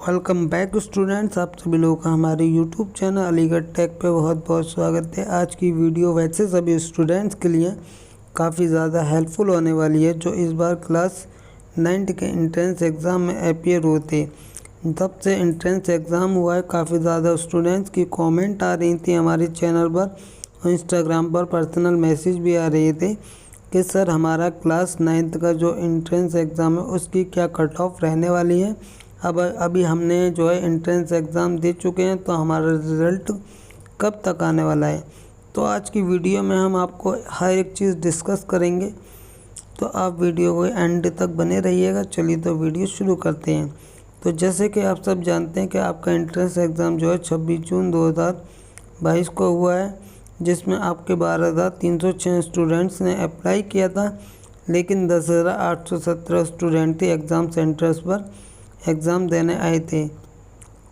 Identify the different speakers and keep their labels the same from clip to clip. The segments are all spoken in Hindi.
Speaker 1: Welcome back students. आप सभी लोगों का हमारे यूट्यूब चैनल अलीगढ़ टेक पे बहुत बहुत स्वागत है। आज की वीडियो वैसे सभी स्टूडेंट्स के लिए काफ़ी ज़्यादा हेल्पफुल होने वाली है जो इस बार क्लास 9th के एंट्रेंस एग्ज़ाम में अपियर होते। जब से एंट्रेंस एग्ज़ाम हुआ है काफ़ी ज़्यादा स्टूडेंट्स की कमेंट आ रही थी हमारे चैनल पर और इंस्टाग्राम पर पर्सनल मैसेज भी आ रहे थे कि सर हमारा क्लास 9th का जो एंट्रेंस एग्ज़ाम है उसकी क्या कट ऑफ रहने वाली है। अभी हमने जो है एंट्रेंस एग्ज़ाम दे चुके हैं तो हमारा रिज़ल्ट कब तक आने वाला है। तो आज की वीडियो में हम आपको हर एक चीज़ डिस्कस करेंगे, तो आप वीडियो को एंड तक बने रहिएगा। चलिए तो वीडियो शुरू करते हैं। तो जैसे कि आप सब जानते हैं कि आपका एंट्रेंस एग्ज़ाम जो है 26 जून 2022 को हुआ है, जिसमें आपके 12,306 स्टूडेंट्स ने अप्लाई किया था, लेकिन 10,817 स्टूडेंट ही एग्ज़ाम सेंटर्स पर एग्ज़ाम देने आए थे।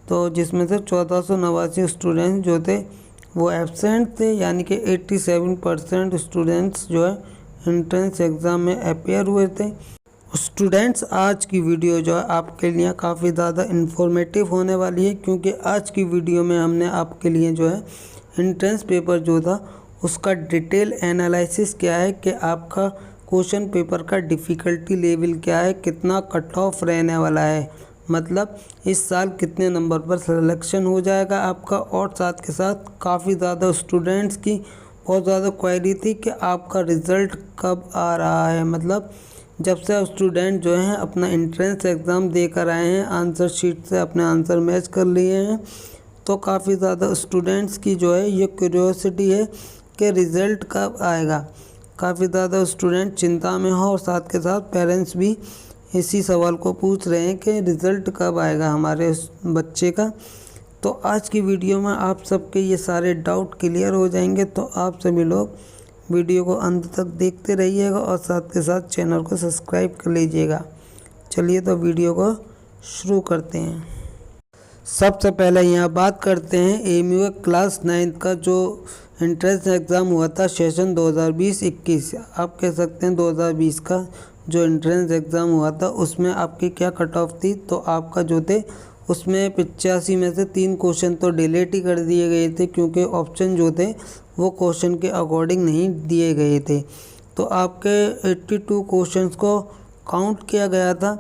Speaker 1: तो जिसमें से 1489 स्टूडेंट्स जो थे वो एब्सेंट थे, यानी कि 87% स्टूडेंट्स जो है एंट्रेंस एग्ज़ाम में अपियर हुए थे। स्टूडेंट्स आज की वीडियो जो है आपके लिए काफ़ी ज़्यादा इन्फॉर्मेटिव होने वाली है, क्योंकि आज की वीडियो में हमने आपके लिए जो है एंट्रेंस पेपर जो था उसका डिटेल एनालिसिस क्या है कि आपका क्वेश्चन पेपर का डिफ़िकल्टी लेवल क्या है, कितना कट ऑफ रहने वाला है, मतलब इस साल कितने नंबर पर सिलेक्शन हो जाएगा आपका। और साथ के साथ काफ़ी ज़्यादा स्टूडेंट्स की बहुत ज़्यादा क्वेरी थी कि आपका रिज़ल्ट कब आ रहा है। मतलब जब से स्टूडेंट जो हैं अपना एंट्रेंस एग्ज़ाम दे कर आए हैं, आंसर शीट से अपने आंसर मैच कर लिए हैं, तो काफ़ी ज़्यादा स्टूडेंट्स की जो है ये क्यूरियोसिटी है कि रिज़ल्ट कब आएगा। काफ़ी ज़्यादा स्टूडेंट चिंता में हो और साथ के साथ पेरेंट्स भी इसी सवाल को पूछ रहे हैं कि रिज़ल्ट कब आएगा हमारे बच्चे का। तो आज की वीडियो में आप सबके ये सारे डाउट क्लियर हो जाएंगे, तो आप सभी लोग वीडियो को अंत तक देखते रहिएगा और साथ के साथ चैनल को सब्सक्राइब कर लीजिएगा। चलिए तो वीडियो को शुरू करते हैं। सबसे पहले यहाँ बात करते हैं एमयूए क्लास 9th का जो एंट्रेंस एग्ज़ाम हुआ था सेशन 2020-21, आप कह सकते हैं 2020 का जो एंट्रेंस एग्ज़ाम हुआ था उसमें आपकी क्या कट ऑफ थी। तो आपका जो थे उसमें 85 में से 3 क्वेश्चन तो डिलीट ही कर दिए गए थे, क्योंकि ऑप्शन जो थे वो क्वेश्चन के अकॉर्डिंग नहीं दिए गए थे। तो आपके 82 क्वेश्चंस को काउंट किया गया था।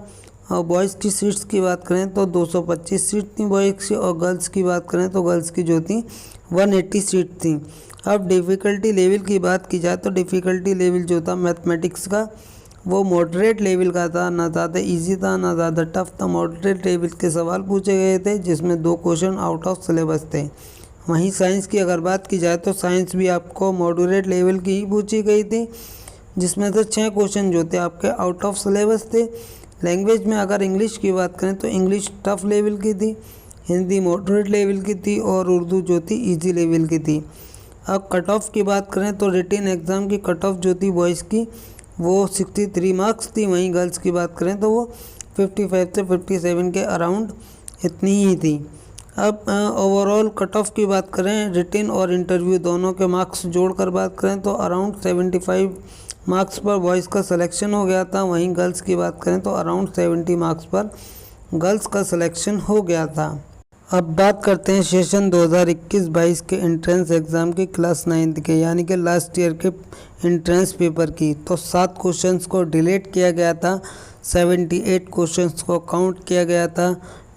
Speaker 1: और बॉयज़ की सीट्स की बात करें तो 225 सीट थी बॉयज़ की, और गर्ल्स की बात करें तो गर्ल्स की जो थी 180 सीट थी। अब डिफ़िकल्टी लेवल की बात की जाए तो डिफ़िकल्टी लेवल जो था मैथमेटिक्स का वो मॉडरेट लेवल का था, ना ज़्यादा इजी था ना ज़्यादा टफ था। मॉडरेट लेवल के सवाल पूछे गए थे, जिसमें 2 क्वेश्चन आउट ऑफ सिलेबस थे। वहीं साइंस की अगर बात की जाए तो साइंस भी आपको मॉडरेट लेवल की ही पूछी गई थी, जिसमें से 6 क्वेश्चन जो थे आपके आउट ऑफ सिलेबस थे। लैंग्वेज में अगर इंग्लिश की बात करें तो इंग्लिश टफ लेवल की थी, हिंदी मॉडरेट लेवल की थी और उर्दू जो थी इजी लेवल की थी। अब कट ऑफ की बात करें तो रिटन एग्ज़ाम की कट ऑफ जो थी बॉयज़ की वो 63 मार्क्स थी, वहीं गर्ल्स की बात करें तो वो 55 से 57 के अराउंड इतनी ही थी। अब ओवरऑल कट ऑफ की बात करें, रिटन और इंटरव्यू दोनों के मार्क्स जोड़कर बात करें तो अराउंड 75 मार्क्स पर बॉयज़ का सिलेक्शन हो गया था। वहीं गर्ल्स की बात करें तो अराउंड 70 मार्क्स पर गर्ल्स का सिलेक्शन हो गया था। अब बात करते हैं सेशन 2021-22 के एंट्रेंस एग्ज़ाम की क्लास 9th के, यानी कि लास्ट ईयर के एंट्रेंस पेपर की। तो 7 क्वेश्चंस को डिलीट किया गया था, 78 क्वेश्चंस को काउंट किया गया था।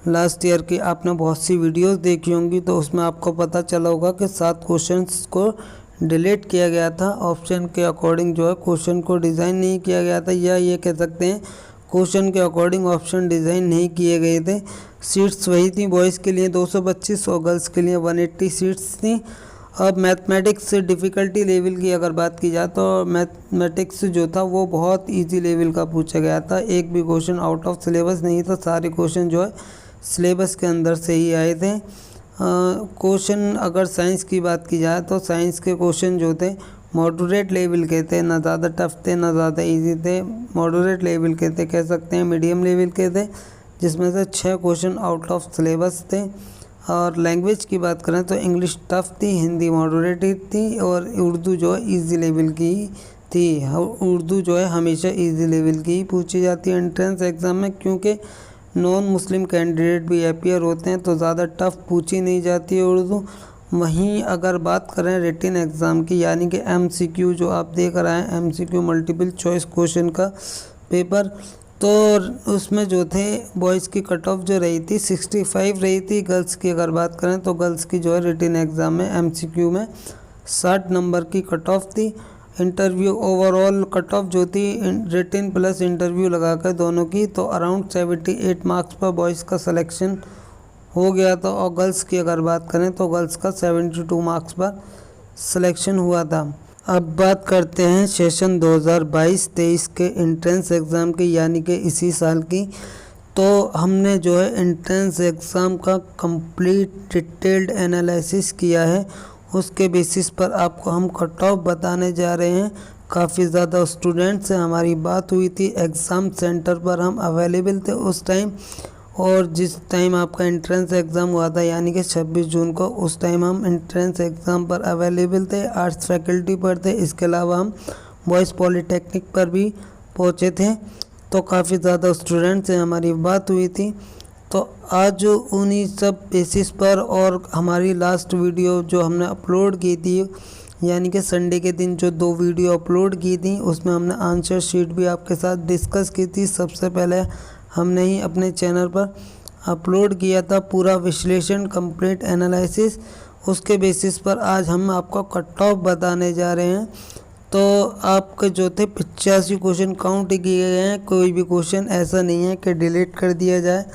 Speaker 1: लास्ट ईयर की आपने बहुत सी वीडियोस देखी होंगी, तो उसमें आपको पता चला होगा कि 7 क्वेश्चंस को डिलीट किया गया था। ऑप्शन के अकॉर्डिंग जो है क्वेश्चन को डिज़ाइन नहीं किया गया था, या ये कह सकते हैं क्वेश्चन के अकॉर्डिंग ऑप्शन डिज़ाइन नहीं किए गए थे। सीट्स वही थी, बॉयज़ के लिए 225 और गर्ल्स के लिए 180 सीट्स थी। अब मैथमेटिक्स से डिफ़िकल्टी लेवल की अगर बात की जाए तो मैथमेटिक्स जो था वो बहुत इजी लेवल का पूछा गया था। एक भी क्वेश्चन आउट ऑफ सिलेबस नहीं था, सारे क्वेश्चन जो है सिलेबस के अंदर से ही आए थे। क्वेश्चन अगर साइंस की बात की जाए तो साइंस के क्वेश्चन जो थे मॉडरेट लेवल के थे, ना ज़्यादा टफ थे ना ज़्यादा इजी थे, मॉडरेट लेवल के थे, कह सकते हैं मीडियम लेवल के थे, जिसमें से 6 क्वेश्चन आउट ऑफ सिलेबस थे। और लैंग्वेज की बात करें तो इंग्लिश टफ थी, हिंदी मॉडरेट थी और उर्दू जो है इजी लेवल की थी। उर्दू जो है हमेशा इजी लेवल की ही पूछी जाती है एंट्रेंस एग्ज़ाम में, क्योंकि नॉन मुस्लिम कैंडिडेट भी अपीयर होते हैं तो ज़्यादा टफ पूछी नहीं जाती है उर्दू। वहीं अगर बात करें रिटन एग्ज़ाम की यानी कि MCQ जो आप देख रहे हैं MCQ मल्टीपल चॉइस क्वेश्चन का पेपर, तो उसमें जो थे बॉयज़ की कट ऑफ जो रही थी 65 रही थी। गर्ल्स की अगर बात करें तो गर्ल्स की जो है रिटन एग्ज़ाम में MCQ में 60 नंबर की कट ऑफ थी। इंटरव्यू ओवरऑल कट ऑफ जो थी रिटन प्लस इंटरव्यू लगाकर दोनों की, तो अराउंड 78 मार्क्स पर बॉयज़ का सिलेक्शन हो गया था। और गर्ल्स की अगर बात करें तो गर्ल्स का 72 मार्क्स पर सिलेक्शन हुआ था। अब बात करते हैं सेशन 2022-23 के एंट्रेंस एग्ज़ाम की यानी कि इसी साल की। तो हमने जो है एंट्रेंस एग्ज़ाम का कंप्लीट डिटेल्ड एनालिसिस किया है। उसके बेसिस पर आपको हम कट ऑफ बताने जा रहे हैं। काफ़ी ज़्यादा स्टूडेंट से हमारी बात हुई थी, एग्ज़ाम सेंटर पर हम अवेलेबल थे उस टाइम, और जिस टाइम आपका एंट्रेंस एग्ज़ाम हुआ था यानी कि 26 जून को, उस टाइम हम एंट्रेंस एग्ज़ाम पर अवेलेबल थे, आर्ट्स फैकल्टी पर थे। इसके अलावा हम बॉयज़ पॉलीटेक्निक पर भी पहुंचे थे। तो काफ़ी ज़्यादा स्टूडेंट से हमारी बात हुई थी। तो आज उन्हीं सब बेसिस पर और हमारी लास्ट वीडियो जो हमने अपलोड की थी यानी कि संडे के दिन जो 2 वीडियो अपलोड की थी, उसमें हमने आंसर शीट भी आपके साथ डिस्कस की थी। सबसे पहले हमने ही अपने चैनल पर अपलोड किया था पूरा विश्लेषण, कंप्लीट एनालिसिस। उसके बेसिस पर आज हम आपको कट ऑफ बताने जा रहे हैं। तो आपके जो थे 85 क्वेश्चन काउंट किए गए हैं। कोई भी क्वेश्चन ऐसा नहीं है कि डिलीट कर दिया जाए।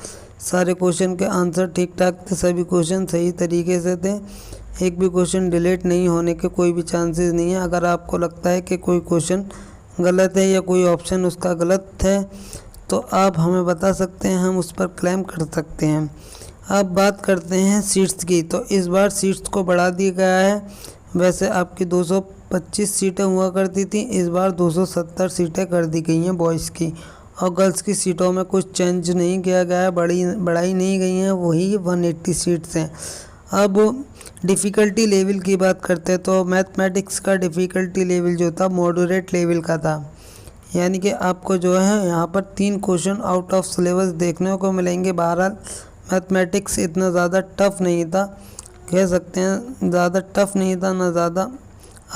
Speaker 1: सारे क्वेश्चन के आंसर ठीक ठाक थे, सभी क्वेश्चन सही तरीके से थे। एक भी क्वेश्चन डिलीट नहीं होने के कोई भी चांसेस नहीं है। अगर आपको लगता है कि कोई क्वेश्चन गलत है या कोई ऑप्शन उसका गलत है तो आप हमें बता सकते हैं, हम उस पर क्लेम कर सकते हैं। अब बात करते हैं सीट्स की। तो इस बार सीट्स को बढ़ा दिया गया है। वैसे आपकी 225 सीटें हुआ करती थी, इस बार 270 सीटें कर दी गई हैं बॉयज़ की। और गर्ल्स की सीटों में कुछ चेंज नहीं किया गया है, बढ़ाई नहीं गई हैं, वही 180 सीट्स हैं। अब डिफ़िकल्टी लेवल की बात करते हैं तो मैथमेटिक्स का डिफ़िकल्टी लेवल जो था मॉडरेट लेवल का था, यानी कि आपको जो है यहाँ पर 3 क्वेश्चन आउट ऑफ सिलेबस देखने को मिलेंगे। बहरहाल मैथमेटिक्स इतना ज़्यादा टफ नहीं था, कह सकते हैं ज़्यादा टफ नहीं था ना ज़्यादा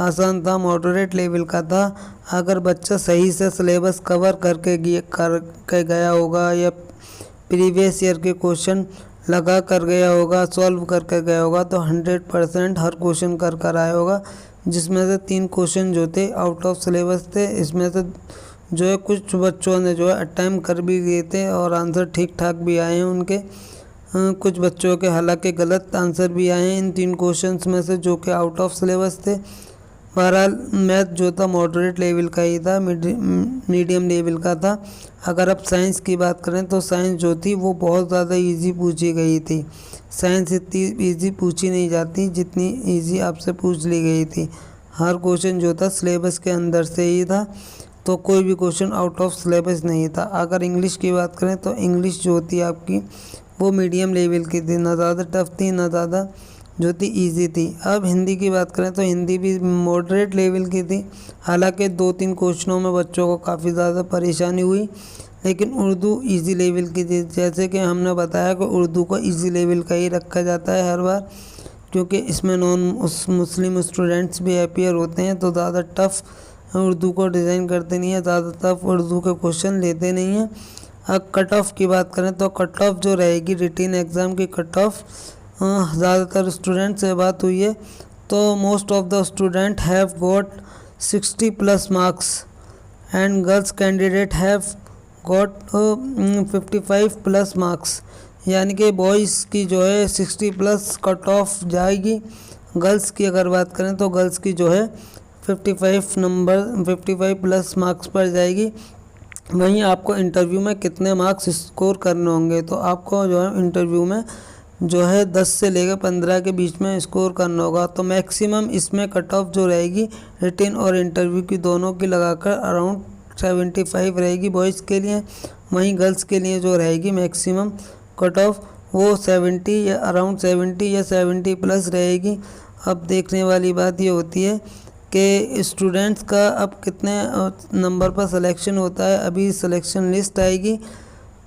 Speaker 1: आसान था, मॉडरेट लेवल का था। अगर बच्चा सही से सिलेबस कवर करके गया होगा या प्रीवियस ईयर के क्वेश्चन लगा कर गया होगा, सॉल्व करके गया होगा, तो 100% हर क्वेश्चन कर आया होगा। जिसमें से 3 क्वेश्चन जो थे आउट ऑफ सिलेबस थे। इसमें से जो है कुछ बच्चों ने जो है अटैम्प्ट कर भी दिए थे और आंसर ठीक ठाक भी आए हैं उनके। कुछ बच्चों के हालांकि गलत आंसर भी आए हैं इन 3 क्वेश्चंस में से जो कि आउट ऑफ सिलेबस थे। बहरहाल मैथ जो था मॉडरेट लेवल का ही था, मीडियम लेवल का था। अगर आप साइंस की बात करें तो साइंस जो थी वो बहुत ज़्यादा इजी पूछी गई थी। साइंस इतनी इजी पूछी नहीं जाती जितनी इजी आपसे पूछ ली गई थी। हर क्वेश्चन जो था सिलेबस के अंदर से ही था, तो कोई भी क्वेश्चन आउट ऑफ सिलेबस नहीं था। अगर इंग्लिश की बात करें तो इंग्लिश जो थी आपकी वो मीडियम लेवल की थी, ना ज़्यादा टफ थी ना ज़्यादा जो थी इजी थी। अब हिंदी की बात करें तो हिंदी भी मॉडरेट लेवल की थी। हालांकि 2-3 क्वेश्चनों में बच्चों को काफ़ी ज़्यादा परेशानी हुई, लेकिन उर्दू इजी लेवल की थी। जैसे कि हमने बताया कि उर्दू को इजी लेवल का ही रखा जाता है हर बार, क्योंकि इसमें नॉन मुस्लिम स्टूडेंट्स भी अपीयर होते हैं, तो ज़्यादा टफ उर्दू को डिज़ाइन करते नहीं है, ज़्यादा टफ उर्दू के क्वेश्चन लेते नहीं हैं। अब कट ऑफ की बात करें तो कट ऑफ जो रहेगी रिटन एग्ज़ाम की कट ऑफ, ज़्यादातर स्टूडेंट से बात हुई है तो most of the student have got 60+ marks and girls candidate have got 55+ marks. यानी कि बॉयज़ की जो है 60+ कट ऑफ जाएगी। गर्ल्स की अगर बात करें तो गर्ल्स की जो है 55+ मार्क्स पर जाएगी। वहीं आपको इंटरव्यू में कितने मार्क्स स्कोर करने होंगे, तो आपको जो है इंटरव्यू में जो है 10 से लेकर 15 के बीच में स्कोर करना होगा। तो मैक्सिमम इसमें कट ऑफ जो रहेगी रिटन और इंटरव्यू की दोनों की लगाकर अराउंड 75 रहेगी बॉयज़ के लिए। वहीं गर्ल्स के लिए जो रहेगी मैक्सिमम कट ऑफ वो 70 या अराउंड 70 या 70+ रहेगी। अब देखने वाली बात ये होती है कि स्टूडेंट्स का अब कितने नंबर पर सिलेक्शन होता है। अभी सिलेक्शन लिस्ट आएगी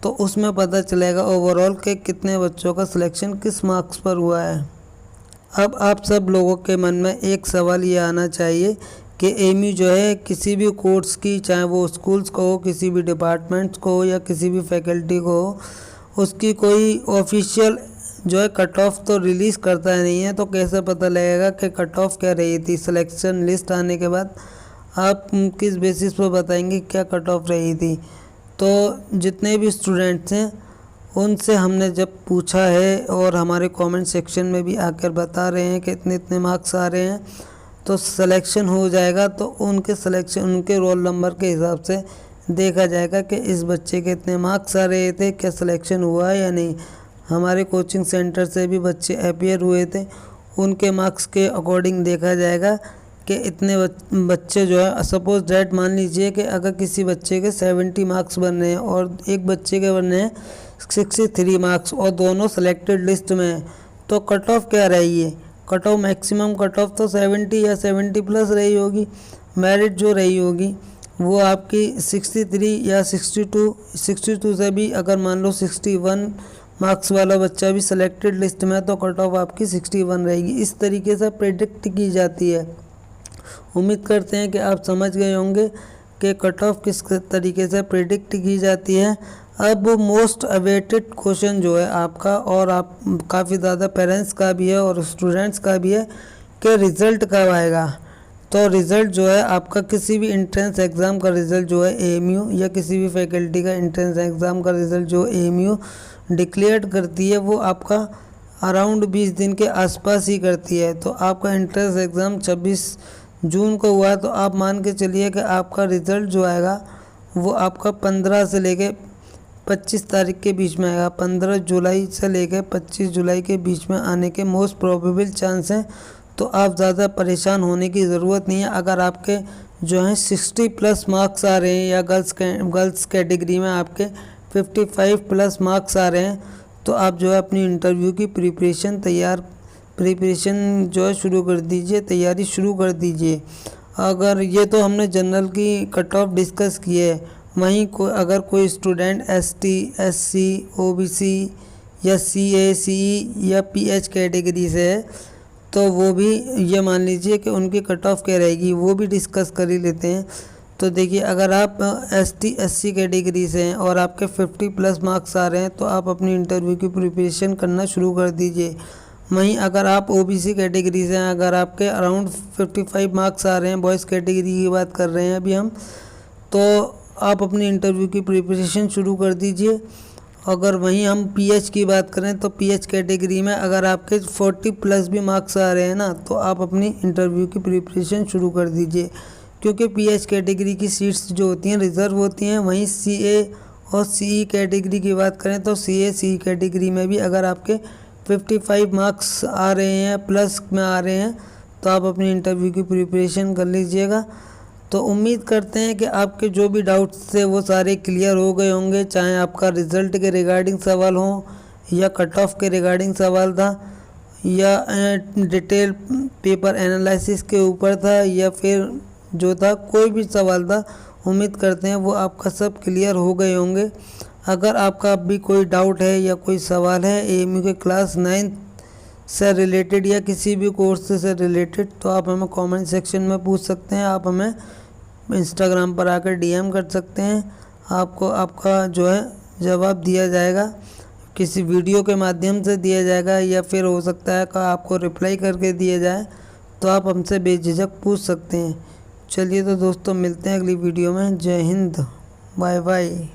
Speaker 1: तो उसमें पता चलेगा ओवरऑल के कितने बच्चों का सिलेक्शन किस मार्क्स पर हुआ है। अब आप सब लोगों के मन में एक सवाल ये आना चाहिए कि एएमयू जो है किसी भी कोर्स की, चाहे वो स्कूल्स को हो, किसी भी डिपार्टमेंट्स को हो या किसी भी फैकल्टी को हो, उसकी कोई ऑफिशियल जो है कट ऑफ तो रिलीज़ करता नहीं है, तो कैसे पता लगेगा कि कट ऑफ क्या रही थी। सिलेक्शन लिस्ट आने के बाद आप किस बेसिस पर बताएंगे क्या कट ऑफ रही थी। तो जितने भी स्टूडेंट्स हैं उनसे हमने जब पूछा है और हमारे कमेंट सेक्शन में भी आकर बता रहे हैं कि इतने इतने मार्क्स आ रहे हैं, तो सिलेक्शन हो जाएगा। तो उनके सिलेक्शन, उनके रोल नंबर के हिसाब से देखा जाएगा कि इस बच्चे के इतने मार्क्स आ रहे थे, क्या सिलेक्शन हुआ है या नहीं। हमारे कोचिंग सेंटर से भी बच्चे अपीयर हुए थे, उनके मार्क्स के अकॉर्डिंग देखा जाएगा कि इतने बच्चे जो है, सपोज डेट मान लीजिए कि अगर किसी बच्चे के 70 मार्क्स बन रहे हैं और एक बच्चे के बन रहे हैं 63 मार्क्स और दोनों सेलेक्टेड लिस्ट में है, तो कट ऑफ क्या रही है। Cut off maximum cut off तो 70 या 70 प्लस रही होगी। मेरिट जो रही होगी वो आपकी 63 या 62 से भी अगर मान लो 61 मार्क्स वाला बच्चा भी सेलेक्टेड लिस्ट में है तो कट ऑफ आपकी 61 रहेगी। इस तरीके से प्रेडिक्ट की जाती है। उम्मीद करते हैं कि आप समझ गए होंगे कि कट ऑफ किस तरीके से प्रेडिक्ट की जाती है। अब मोस्ट अवेटेड क्वेश्चन जो है आपका, और आप काफ़ी ज़्यादा पेरेंट्स का भी है और स्टूडेंट्स का भी है कि रिज़ल्ट कब आएगा। तो रिज़ल्ट जो है आपका किसी भी एंट्रेंस एग्ज़ाम का रिज़ल्ट जो है एएमयू या किसी भी फैकल्टी का एंट्रेंस एग्ज़ाम का रिज़ल्ट जो एएमयू डिक्लेयर करती है वो आपका अराउंड 20 दिन के आसपास ही करती है। तो आपका एंट्रेंस एग्ज़ाम 26 जून को हुआ, तो आप मान के चलिए कि आपका रिज़ल्ट जो आएगा वो आपका 15 से लेके 25 तारीख के बीच में आएगा। 15 जुलाई से लेकर 25 जुलाई के बीच में आने के मोस्ट प्रोबेबल चांस हैं। तो आप ज़्यादा परेशान होने की ज़रूरत नहीं है। अगर आपके जो हैं 60 प्लस मार्क्स आ रहे हैं या गर्ल्स कैटेगरी में आपके 55 प्लस मार्क्स आ रहे हैं, तो आप जो है अपनी इंटरव्यू की प्रिपरेशन जो है शुरू कर दीजिए, तैयारी शुरू कर दीजिए। अगर ये तो हमने जनरल की कट ऑफ डिस्कस की है, वहीं अगर कोई स्टूडेंट ST, SC, OBC या CA, CE या PH कैटेगरी से है तो वो भी ये मान लीजिए कि उनकी कट ऑफ क्या रहेगी, वो भी डिस्कस कर ही लेते हैं। तो देखिए, अगर आप ST, SC कैटेगरी से हैं और आपके 50 प्लस मार्क्स आ रहे हैं तो आप अपनी इंटरव्यू की प्रिपरेशन करना शुरू कर दीजिए। वहीं अगर आप OBC कैटेगरी से हैं, अगर आपके अराउंड 55 मार्क्स आ रहे हैं, बॉयज़ कैटेगरी की बात कर रहे हैं अभी हम, तो आप अपनी इंटरव्यू की प्रिपरेशन शुरू कर दीजिए। अगर वहीं हम PH की बात करें तो PH कैटेगरी में अगर आपके 40 प्लस भी मार्क्स आ रहे हैं ना, तो आप अपनी इंटरव्यू की प्रिपरेशन शुरू कर दीजिए, क्योंकि PH कैटेगरी की सीट्स जो होती हैं रिज़र्व होती हैं। वहीं CA और CE कैटेगरी की बात करें तो CA, CE कैटेगरी में भी अगर आपके 55 मार्क्स आ रहे हैं, प्लस में आ रहे हैं, तो आप अपनी इंटरव्यू की प्रिपरेशन कर लीजिएगा। तो उम्मीद करते हैं कि आपके जो भी डाउट्स थे वो सारे क्लियर हो गए होंगे, चाहे आपका रिज़ल्ट के रिगार्डिंग सवाल हो या कट ऑफ के रिगार्डिंग सवाल था या डिटेल पेपर एनालिसिस के ऊपर था या फिर जो था कोई भी सवाल था। उम्मीद करते हैं वो आपका सब क्लियर हो गए होंगे। अगर आपका अब भी कोई डाउट है या कोई सवाल है एएमयू के क्लास 9 से रिलेटेड या किसी भी कोर्स से रिलेटेड, तो आप हमें कमेंट सेक्शन में पूछ सकते हैं। आप हमें इंस्टाग्राम पर आकर DM कर सकते हैं। आपको आपका जो है जवाब दिया जाएगा, किसी वीडियो के माध्यम से दिया जाएगा या फिर हो सकता है कि आपको रिप्लाई करके दिया जाए, तो आप हमसे बेझिझक पूछ सकते हैं। चलिए तो दोस्तों, मिलते हैं अगली वीडियो में। जय हिंद, बाय बाय।